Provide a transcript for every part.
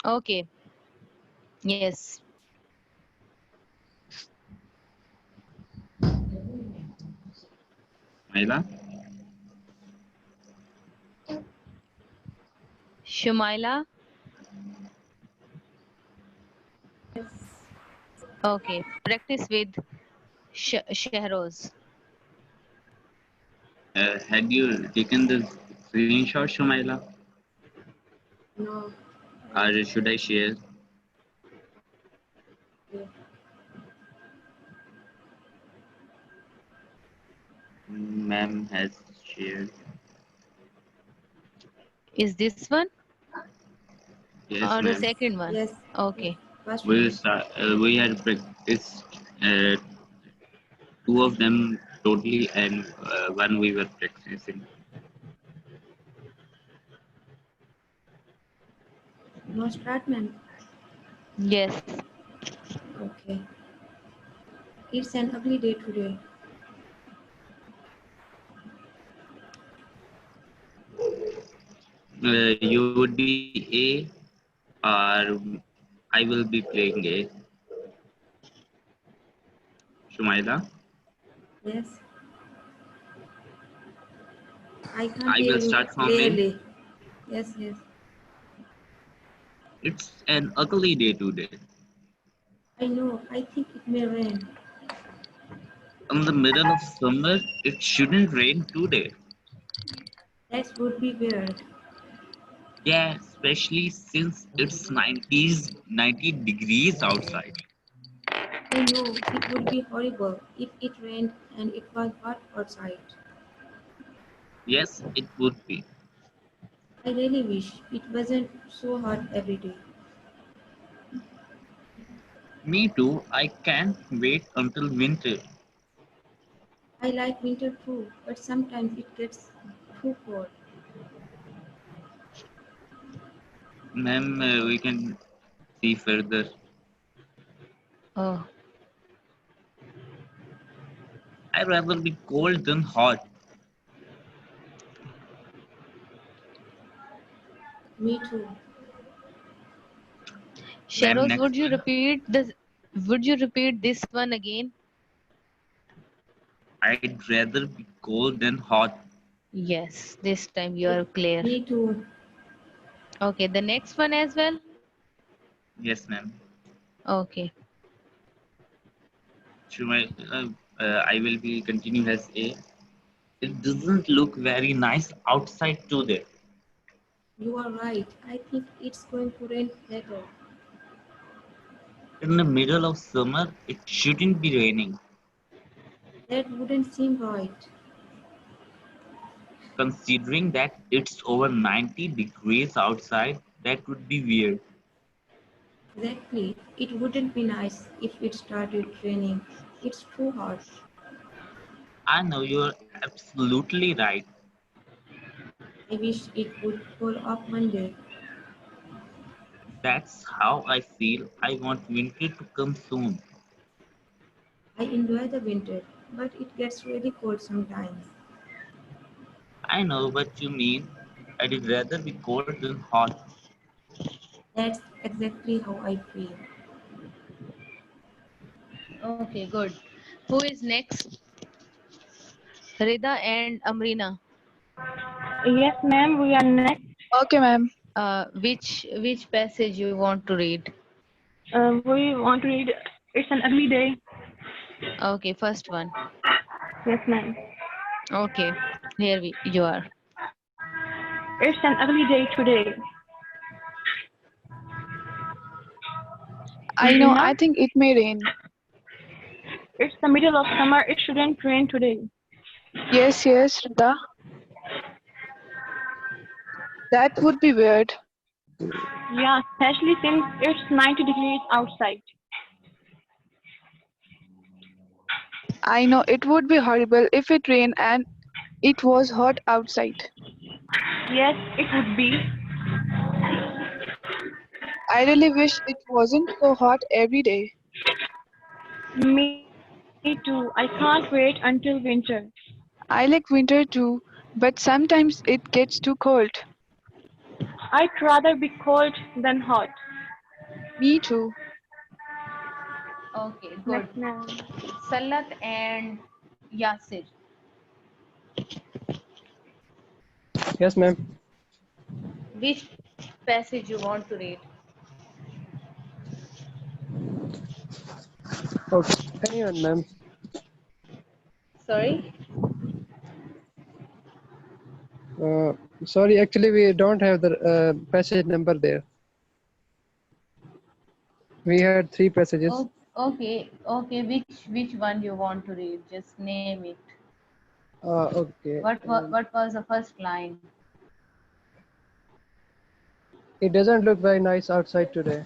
Okay. Yes. Maila? Shumaila. Okay. Practice with Shahroz. Had you taken the screenshot, Shumaila? No. Or should I share? Okay. Ma'am has shared. Is this one Yes, or the ma'am. second one? Yes. Yes. Okay. First We one. start. We had practiced two of them totally, and one we were practicing. No start, ma'am. Yes. Okay. It's an ugly day today. You would be A, or I will be playing A. Shumaila, Yes. I can't I hear will you start from A. clearly. Yes, yes. It's an ugly day today. I know. I think it may rain. In the middle of summer, it shouldn't rain today. That would be weird. Yeah, especially since it's 90 degrees outside. I know it would be horrible if it rained and it was hot outside. Yes, it would be. I really wish it wasn't so hot every day. Me too. I can't wait until winter. I like winter too, but sometimes it gets too cold. Ma'am, we can see further. Oh. I'd rather be cold than hot. Me too. Ma'am, Shahroz, next one. would you repeat this one again? I'd rather be cold than hot. Yes. This time you are clear. Me too. Okay. The next one as well. Yes, ma'am. Okay. I will be continue as A. It doesn't look very nice outside today. You are right. I think it's going to rain later. In the middle of summer, it shouldn't be raining. That wouldn't seem right. Considering that it's over 90 degrees outside, that would be weird. Exactly. It wouldn't be nice if it started raining. It's too hot. I know you're absolutely right. I wish it would fall off Monday. That's how I feel. I want winter to come soon. I enjoy the winter, but it gets really cold sometimes. I know what you mean. I'd rather be cold than hot. That's exactly how I feel. Okay. Good. Who is next? Rida and Amrina. Yes, ma'am, we are next. Okay, ma'am. Which passage you want to read? We want to read It's an Ugly Day. Okay. First one. Yes, ma'am. Okay. You are. It's an ugly day today. I know. Amrina, I think it may rain. it's the middle of summer. It shouldn't rain today. Yes, yes, Rita. That would be weird. Yeah, especially since it's 90 degrees outside. I know it would be horrible if it rained and it was hot outside. Yes, it would be. I really wish it wasn't so hot every day. Me too. I can't wait until winter. I like winter too, but sometimes it gets too cold. I'd rather be cold than hot. Me too. Okay, good. Next name. Salat and Yasir. Yes, ma'am. Which passage you want to read? Okay. Anyone, ma'am. Sorry? Sorry, actually, we don't have the passage number there. We had 3 passages. Oh, okay. Which one you want to read? Just name it. Okay. What was the first line? It doesn't look very nice outside today.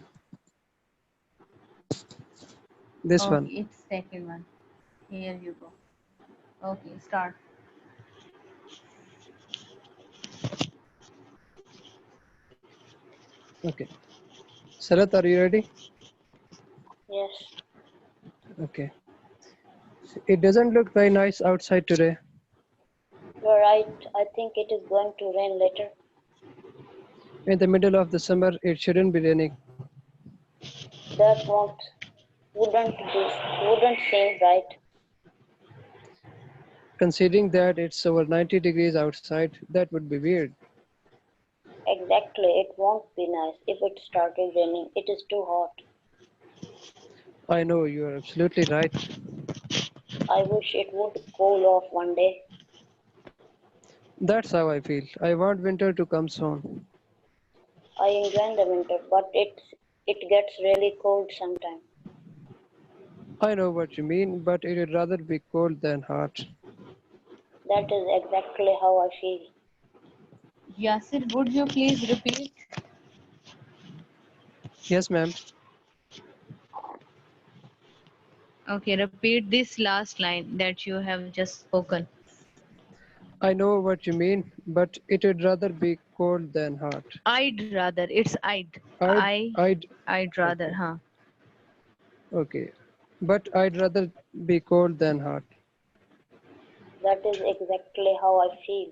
This Okay, one. it's second one. Here you go. Okay, start. Okay. Sarat, are you ready? Yes, Okay. It doesn't look very nice outside today. you're right. I think it is going to rain later. In the middle of the summer, it shouldn't be raining. That wouldn't seem right. Considering that it's over 90 degrees outside, that would be weird. Exactly, it won't be nice if it started raining. It is too hot. I know, you are absolutely right. I wish it would cool off one day. That's how I feel. I want winter to come soon. I enjoy the winter, but it gets really cold sometimes. I know what you mean, but it would rather be cold than hot. That is exactly how I feel. Yasir, would you please repeat? Yes, ma'am. Okay, repeat this last line that you have just spoken. I know what you mean, but it would rather be cold than hot. I'd rather. It's I'd. I'd, I'd rather, okay, huh? okay. But I'd rather be cold than hot. That is exactly how I feel.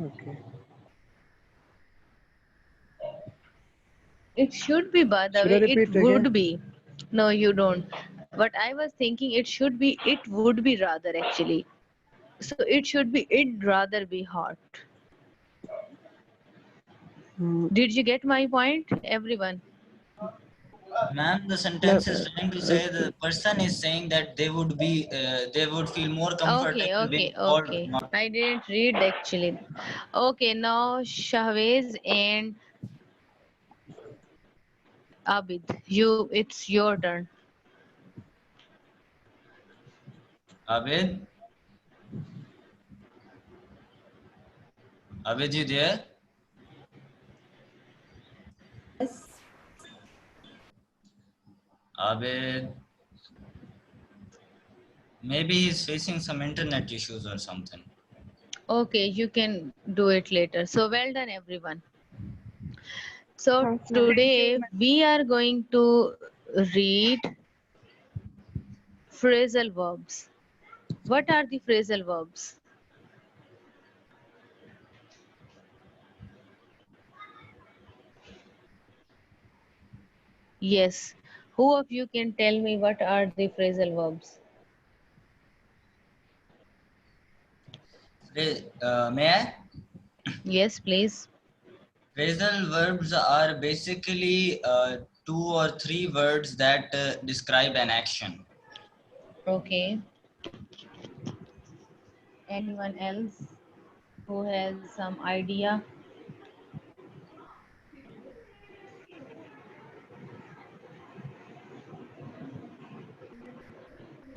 Okay. It should be, by the Should I way, it repeat would again? be. No, you don't. But I was thinking it should be, it would be rather actually. So it should be, it'd rather be hot. Hmm, Did you get my point, everyone? Ma'am, the ma'am, sentence is trying to say the person is saying that they would feel more Okay, comfortable being okay, called, okay. not. I didn't read actually. Okay, now Shahwez and Abid, it's your turn. Abid, Abid, you there? Yes. Abid, maybe he's facing some internet issues or something. Okay, you can do it later. So well done, everyone. So Thank you. today we are going to read phrasal verbs. What are the phrasal verbs? Yes. Who of you can tell me what are the phrasal verbs? May I? Yes, please. Phrasal verbs are basically 2 or 3 words that describe an action. Okay. Anyone else who has some idea?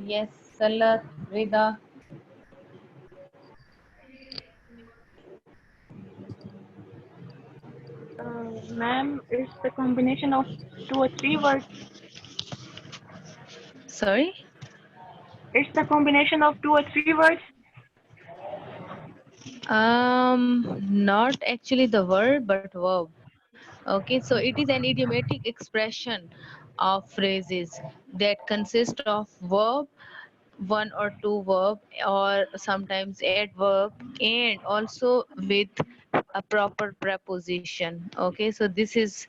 Yes, Salat, Rida. Ma'am, it's the combination of 2 or 3 words. Sorry? It's the combination of 2 or 3 words. Not actually the word, but verb. Okay, so it is an idiomatic expression of phrases that consist of verb one or two verb, or sometimes adverb, and also with a proper preposition. Okay, so this is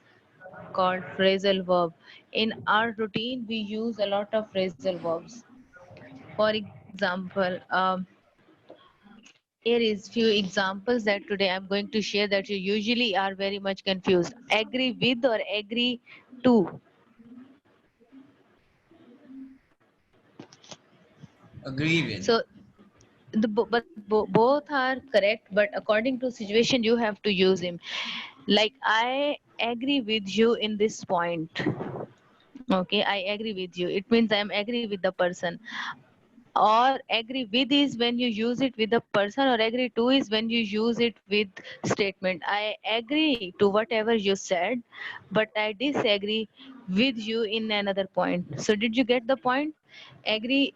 called phrasal verb. In our routine, we use a lot of phrasal verbs. For example, here is few examples that today I'm going to share that you usually are very much confused. Agree with or agree to. Agree with. So both are correct, but according to situation you have to use him. Like, I agree with you in this point. Okay, I agree with you. It means I'm agree with the person. Or agree with is when you use it with the person, or agree to is when you use it with statement. I agree to whatever you said, but I disagree with you in another point. So did you get the point? Agree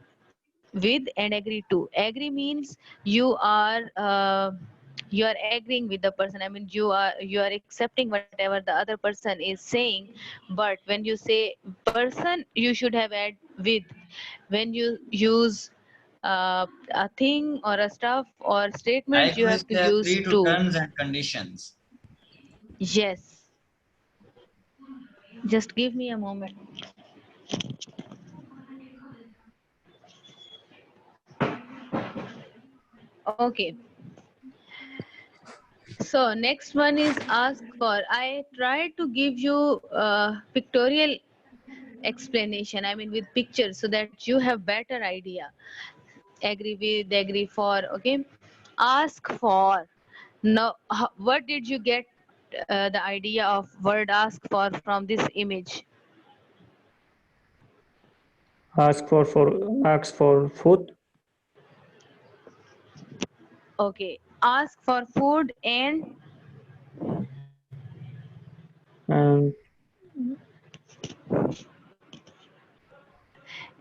with and agree to. Agree means you are agreeing with the person. I mean, you are accepting whatever the other person is saying. But when you say person, you should have add with. When you use a thing or a stuff or statement, Like you we have to say, use agree to to. terms and conditions. Yes, just give me a moment. Okay, so next one is ask for. I tried to give you pictorial explanation, I mean with pictures, so that you have better idea. Agree with, agree for. Okay, ask for. Now, what did you get the idea of word ask for from this image? Ask for food Okay, ask for food, and and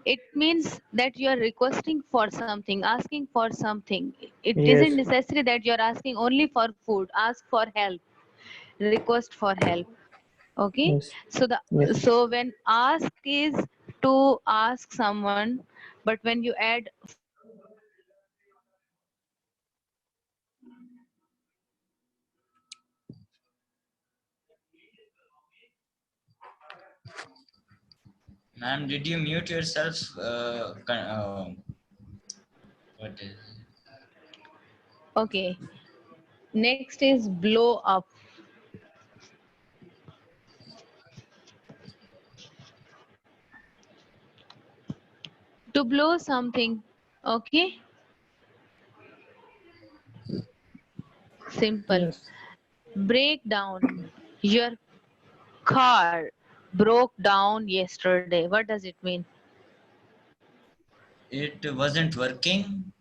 it means that you are requesting for something, asking for something. It isn't yes, necessary that you are asking only for food. Ask for help, request for help. Okay, yes, so the yes. so when ask is to ask someone, but when you add for, it means you are requesting for something. Ma'am, did you mute yourself? What is Okay, next is blow up. To blow something. Okay, simple. Yes. Break down. Your car broke down yesterday. What does it mean? it wasn't working?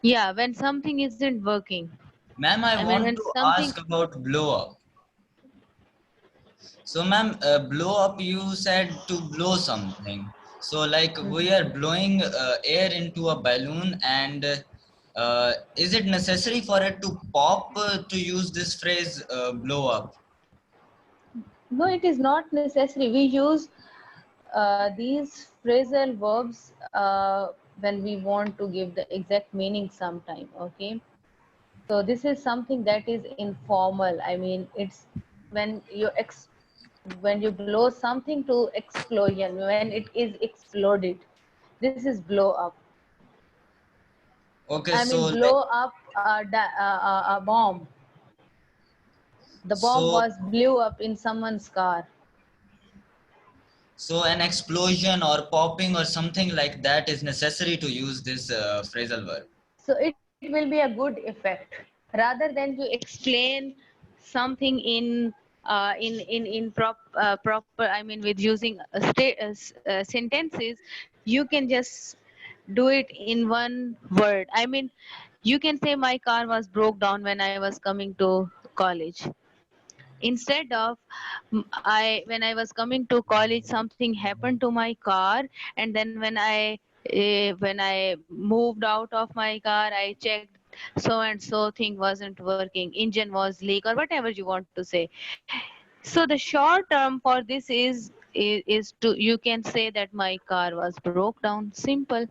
Yeah, when something isn't working. Ma'am, I I mean, want when to something. ask about blow up. So, ma'am, blow up, you said to blow something. So, like, we are blowing air into a balloon, and is it necessary for it to pop to use this phrase, blow up? No, it is not necessary. We use these phrasal verbs when we want to give the exact meaning sometime. Okay, so this is something that is informal. I mean, it's when when you blow something to explosion, when it is exploded. This is blow up. Okay, I mean, so like, blow up a bomb. The bomb so was blew up in someone's car. so an explosion or popping or something like that is necessary to use this phrasal verb. So it will be a good effect rather than to explain something in proper. I mean, with using sentences, you can just do it in one word. I mean, you can say my car was broke down when I was coming to college. Instead of I when I was coming to college, something happened to my car, and then when I moved out of my car, I checked so and so thing wasn't working, engine was leak, or whatever you want to say. So the short term for this is to, you can say that my car was broke down. Simple.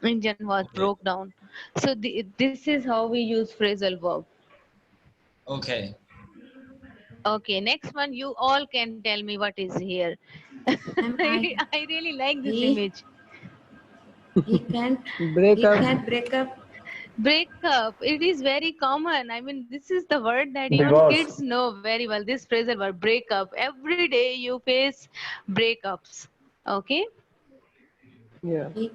engine was broke down. So this is how we use phrasal verb. Okay. Okay, next one, you all can tell me what is here. Ma'am, I really like this he image. he can't Break he up. can't break up. Breakup, it is very common. I mean, this is the word that even Divorce. kids know very well. This phrasal word, breakup. Every day you face breakups. Okay, Yeah. He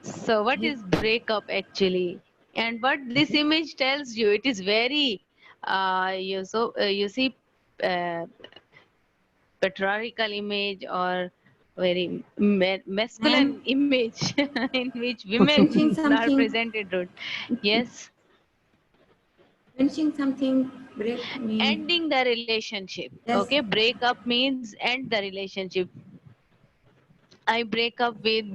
so what he is breakup actually? And what this image tells you, it is very, you see, uh, patriarchal image or very masculine ma'am image in which women mentioning are something presented. Rude. Yes, mentioning something break mean ending the relationship. yes. Okay, break up means end the relationship. I break up with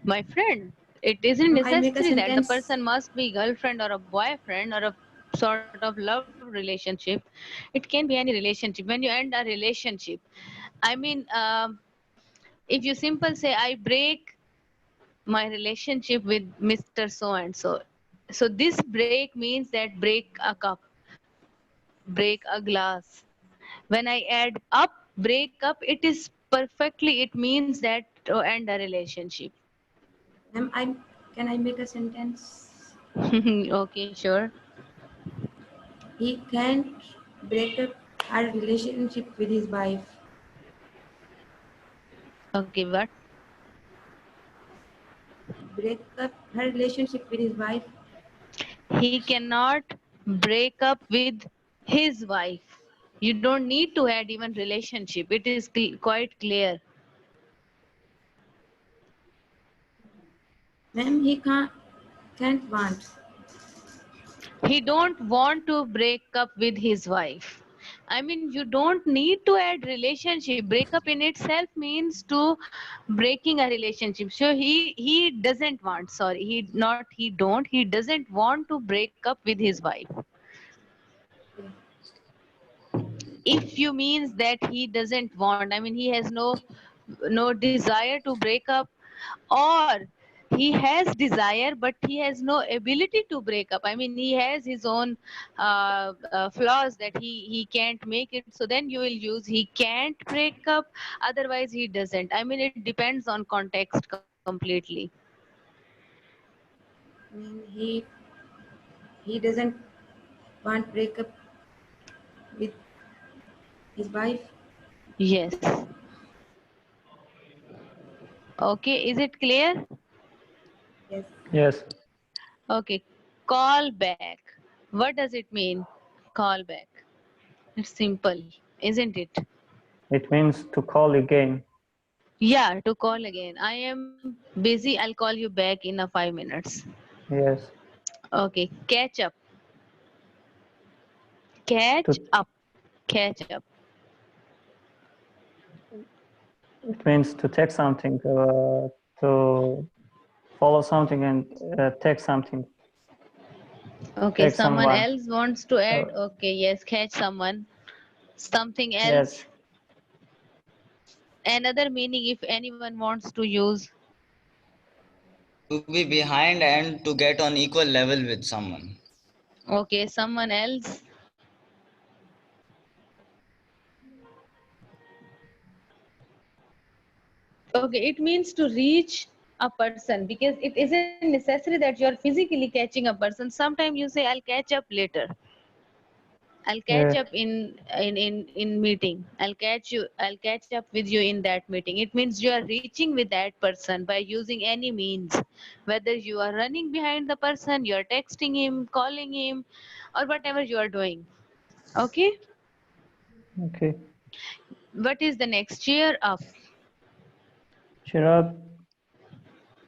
my friend. It isn't I make a necessary that the sentence. person must be girlfriend or a boyfriend or a sort of love relationship. It can be any relationship. When you end a relationship, I mean, if you simple say I break my relationship with Mr. So and so, so this break means that break a cup, break a glass. When I add up, break up, it is perfectly, it means that to end a relationship. Ma'am, can I make a sentence? Okay, sure. He can't break up her relationship with his wife. Okay, what? Break up her relationship with his wife. He cannot break up with his wife. You don't need to add even relationship. It is quite clear. Ma'am, he can't want. He don't want to break up with his wife. I mean, you don't need to add relationship. Breakup in itself means to breaking a relationship. So he doesn't want, sorry, he doesn't want to break up with his wife. If you means that he doesn't want, I mean, he has no desire to break up, or he has desire but he has no ability to break up. I mean, he has his own flaws that he can't make it, so then you will use he can't break up, otherwise he doesn't. I mean, it depends on context completely. I mean, he doesn't want break up with his wife. Yes. Okay, is it clear? Yes. Yes. Okay, call back, what does it mean? Call back, it's simple, isn't it? It means to call again. Yeah, to call again. I am busy. I'll call you back in a 5 minutes. Yes. Okay. Catch up. Catch To, up. Catch up. it means to take something, to follow something and take something, Okay. take Someone someone. else wants to Uh, add. Okay. Yes. Catch someone. Something yes. else. Another meaning if anyone wants to use. To be behind and to get on equal level with someone. Okay. Someone else. Okay. It means to reach a person, because it isn't necessary that you are physically catching a person. Sometimes you say, I'll catch up later. I'll catch Yes. up in meeting. I'll catch up with you in that meeting. It means you are reaching with that person by using any means. Whether you are running behind the person, you are texting him, calling him, or whatever you are doing. Okay? Okay. What is the next? Cheer up. Cheer up.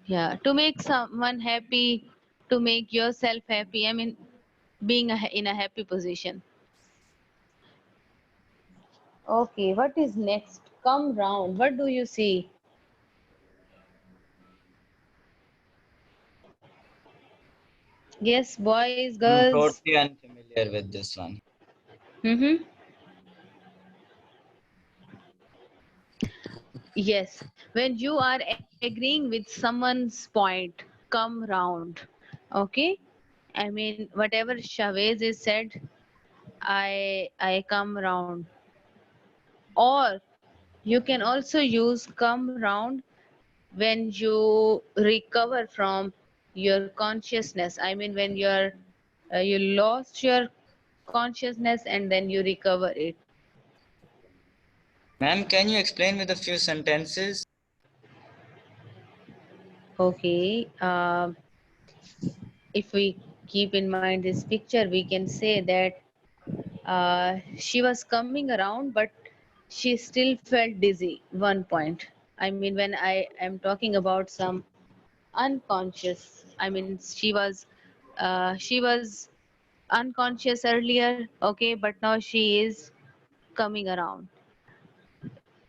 Yeah. To make someone happy, to make yourself happy. I mean, being in a happy position. Okay, what is next? Come round. What do you see? Yes, boys, I'm girls. totally unfamiliar with this one. Mm-hmm. Yes, when you are agreeing with someone's point, come come round. Okay, I mean whatever Chavez is said, I come round. Or you can also use come round when you recover from your consciousness. I mean when you lost your consciousness and then you recover it. Ma'am, can you explain with a few sentences? Okay, if we keep in mind this picture, we can say that she was coming around, but she still felt dizzy. One point. I mean, when I am talking about some unconscious, I mean, she was unconscious earlier, okay, but now she is coming around,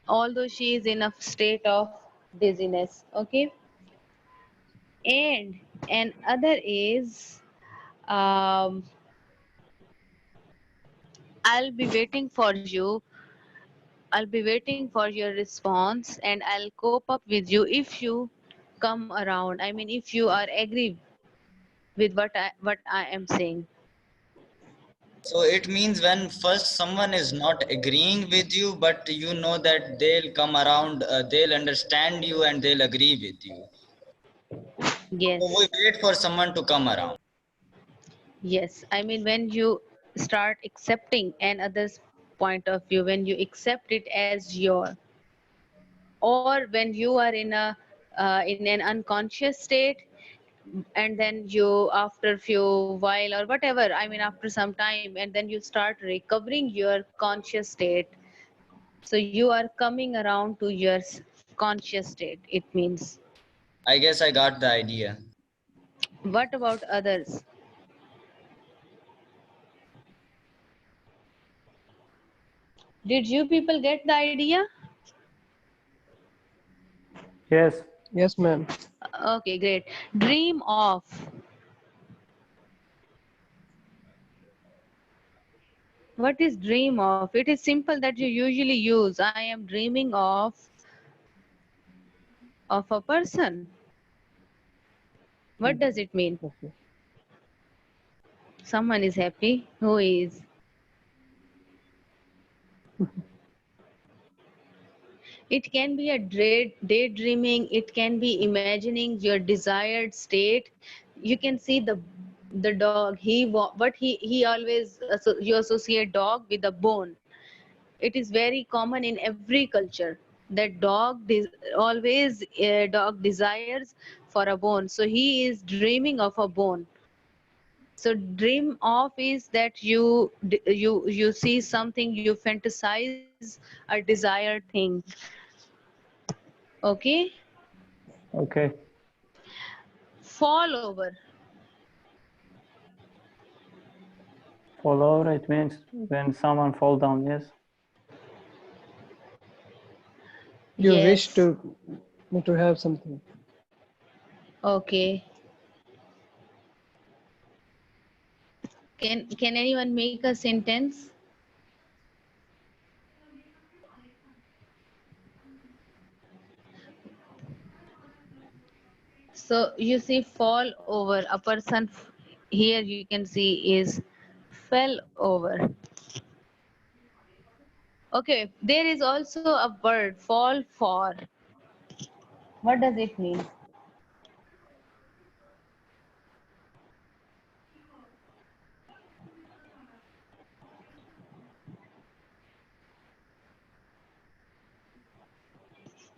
although she is in a state of dizziness, okay. And another is, um, I'll be waiting for you. I'll be waiting for your response and I'll cope up with you if you come around. I mean, if you are agree with what I am saying. So it means when first someone is not agreeing with you, but you know that they'll come around, they'll understand you and they'll agree with you. So we Yes. wait for someone to come around. Yes. I mean, when you start accepting another's point of view, when you accept it as your, or when you are in an unconscious state, and then you after few while or whatever, I mean after some time, and then you start recovering your conscious state, so you are coming around to your conscious state, it means. I guess I got the idea. What about others? Did you people get the idea? Yes. Yes, ma'am. Okay, great. Dream of. What is dream of? It is simple that you usually use. I am dreaming of a person. What does it mean? Okay. Someone is happy. Who is? It can be a daydreaming. It can be imagining your desired state. You can see the dog. He always you associate dog with a bone. It is very common in every culture that always dog desires for a bone. So he is dreaming of a bone. So dream of is that you see something, you fantasize a desired thing. Okay. Okay. Fall over. Fall over, it means when someone fall down, yes? You wish Yes. to have something. Okay. Can anyone make a sentence? So you see fall over. A person here you can see is fell over. Okay, there is also a word fall for. What does it mean?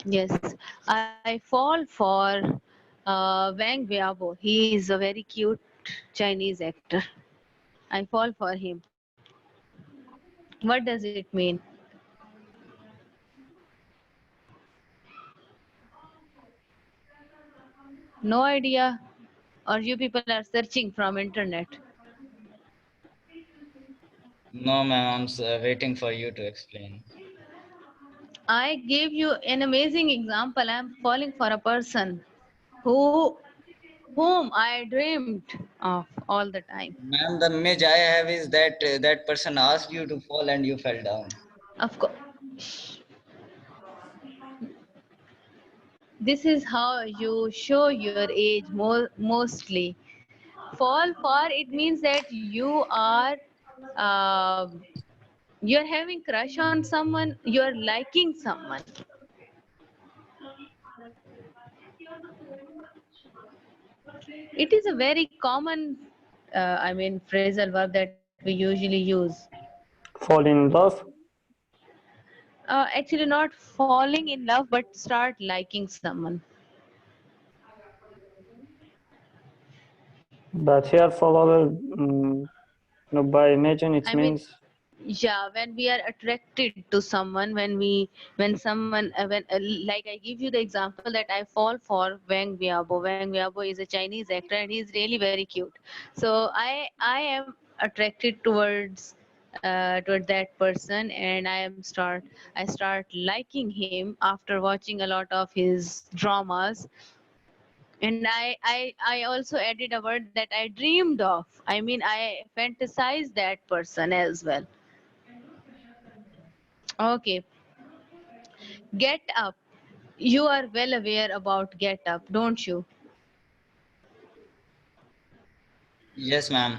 Yes, I fall for Wang Biabo. He is a very cute Chinese actor. I fall for him. What does it mean? No idea. Or you people are searching from internet. No, ma'am, I'm waiting for you to explain. I gave you an amazing example. I'm falling for a person who whom I dreamed of all the time. Ma'am, the image I have is that that person asked you to fall and you fell down. Of course. This is how you show your age mostly. Fall for it means that uh, you're having crush on someone, you're liking someone. It is a very common, phrasal verb that we usually use. Fall in love. Actually, not falling in love, but start liking someone. But here follower, by imagine it I mean, means yeah, when we are attracted to someone, when someone, like I give you the example that I fall for Wang Biabo. Wang Biabo is a Chinese actor and he's really very cute. So I am attracted toward that person, and I start liking him after watching a lot of his dramas. And I also added a word that I dreamed of. I mean, I fantasized that person as well. Okay, get up. You are well aware about get up, don't you? Yes, ma'am.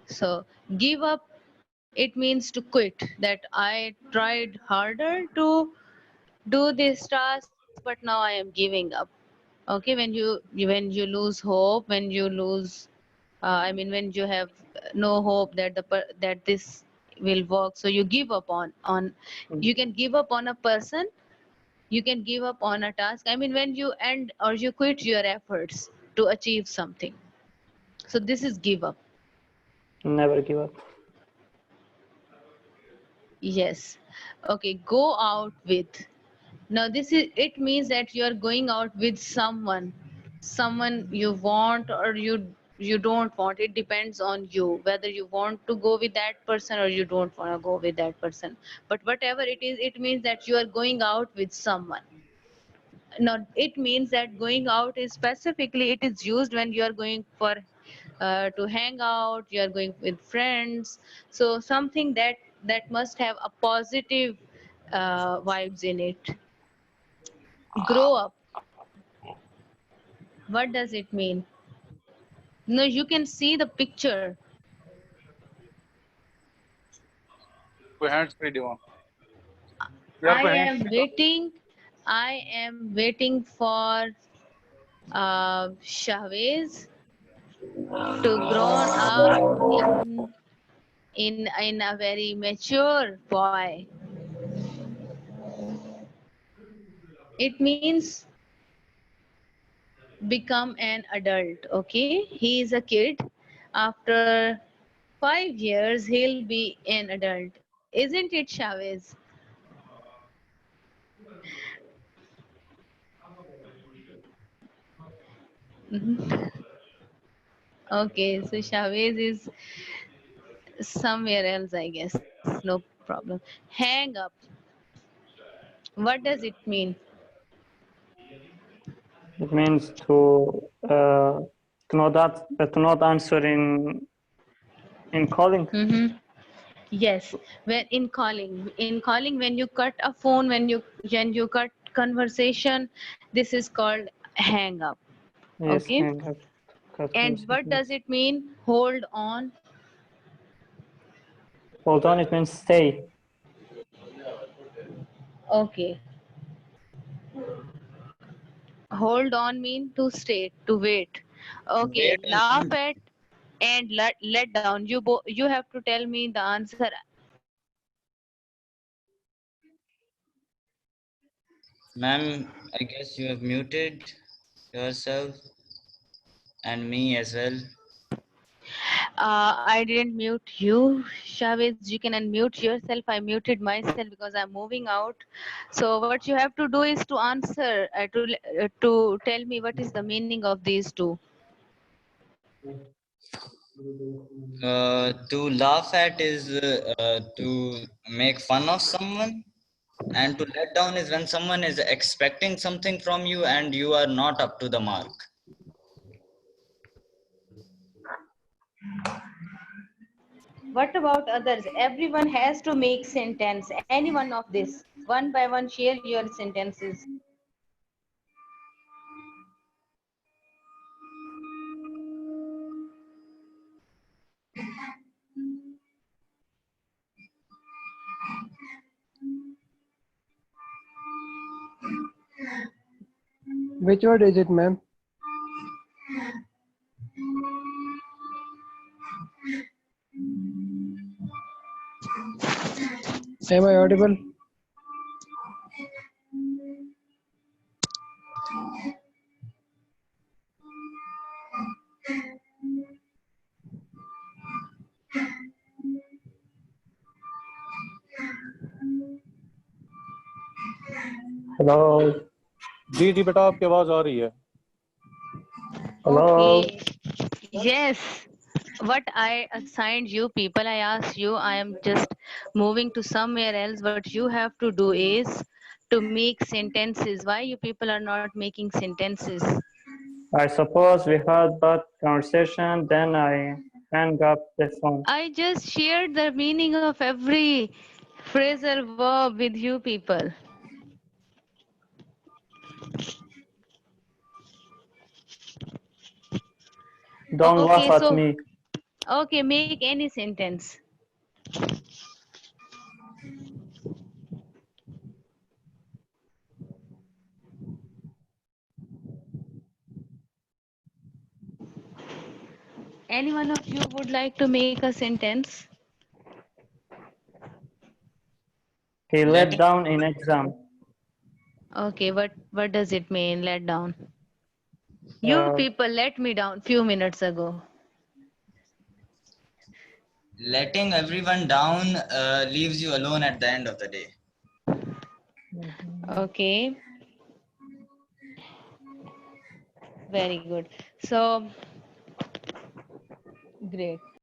So, give up, it means to quit. That I tried harder to do this task, but now I am giving up. Okay, when you lose hope, when you lose, when you have no hope that that this will work, so you give up on. You can give up on a person, you can give up on a task. I mean, when you end or you quit your efforts to achieve something. So this is give up. never give up. Yes. Okay, go out with. Now this is, it means that you are going out with someone you want or you don't want. It depends on you whether you want to go with that person or you don't want to go with that person. But whatever it is, it means that you are going out with someone. No, it means that going out is specifically, it is used when you are going for to hang out, you are going with friends. So something that must have a positive vibes in it. Grow up. What does it mean? No, you can see the picture. कोई hands free Devon. यार I कोई hands am free करो. waiting. I am waiting for Shahwez to grown up in a very mature boy. It means become an adult. Okay, he is a kid. After 5 years, he'll be an adult. Isn't it, Chavez? Mhm. Okay, so Chavez is somewhere else, I guess. No problem. Hang up. What does it mean? It means to not answer in calling. Mm-hmm. Yes, when in calling, when you cut a phone, when you cut conversation, this is called hang up. Yes, Okay. hang up. Cut And what conversations. does it mean? Hold on. Hold on, it means stay. Okay. Hold on mean to stay, to wait. Okay. Wait Laugh and at and let down. You have to tell me the answer. ma'am, I guess you have muted yourself and me as well. I didn't mute you, Shavez. You can unmute yourself. I muted myself because I'm moving out. So what you have to do is to answer to tell me what is the meaning of these two. To laugh at is to make fun of someone, and to let down is when someone is expecting something from you and you are not up to the mark. What about others? Everyone has to make sentence. Any one of this. One by one, share your sentences. Which word is it, ma'am? Am I audible? Hello. जी जी बेटा आपकी आवाज आ रही है. Hello. Okay. Yes. What I assigned you people, I asked you, I am just moving to somewhere else. What you have to do is to make sentences. Why you people are not making sentences? I suppose we had that conversation, then I hang up the phone. I just shared the meaning of every phrasal verb with you people. Don't laugh Okay, at so me. okay, make any sentence. Any one of you would like to make a sentence? He let Letting down in exam. Okay, what does it mean? Let down. You Uh, people let me down few minutes ago. letting everyone down leaves you alone at the end of the day. Okay. Very good. So great.